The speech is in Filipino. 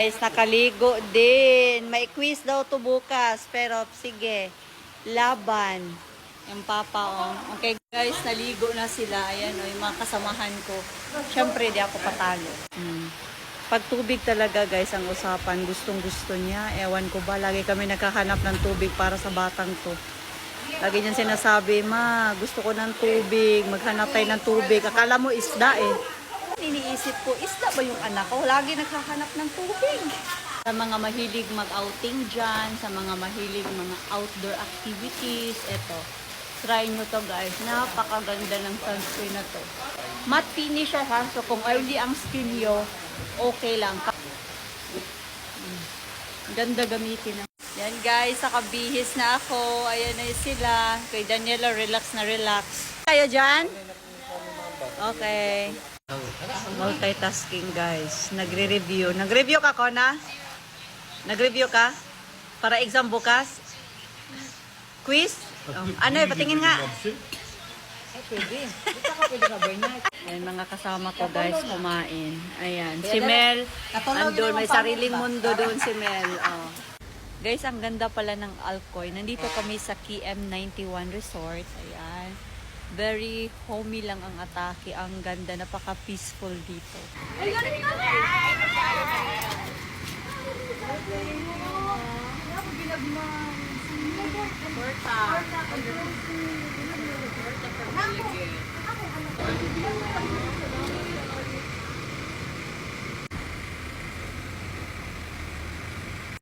Guys, nakaligo din. May quiz daw to bukas. Pero sige, laban. Yung papa, oh. Okay guys, naligo na sila. Ayan, oh, yung mga kasamahan ko. Siyempre, di ako patalo. Pag tubig talaga guys, ang usapan, gustong gusto niya. Ewan ko ba, lagi kami naghahanap ng tubig para sa batang to. Lagi niyan sinasabi, ma, gusto ko ng tubig. Maghanap tayo ng tubig. Akala mo isda eh. Iniisip ko, isda ba yung anak ko? Lagi naghahanap ng tubig. Sa mga mahilig mag-outing dyan, sa mga mahilig mga outdoor activities, eto, try nyo to guys. Napakaganda ng sunscreen na to. Matte finish siya ha, so kung oily ang skin nyo, okay lang. Ganda gamitin na. Yan guys, nakabihis na ako. Ayan na sila. Kay Daniela, relax na relax. Kayo dyan? Okay. Multitasking guys. Nagre-review. Nag-review ka, Kona? Nag-review ka? Para exam bukas? Quiz? Ano eh, patingin nga. Ay, pwede. Dito ka pwede ka, Bernard. Ayan, mga kasama ko guys, kumain. Ayan. Si Mel, andun. May sariling mundo doon si Mel. Oh. Guys, ang ganda pala ng Alcoy. Nandito kami sa KM91 Resort. Ayan. Very homey lang ang atake. Ang ganda, napaka-peaceful dito. Ay, galing naman! Porta.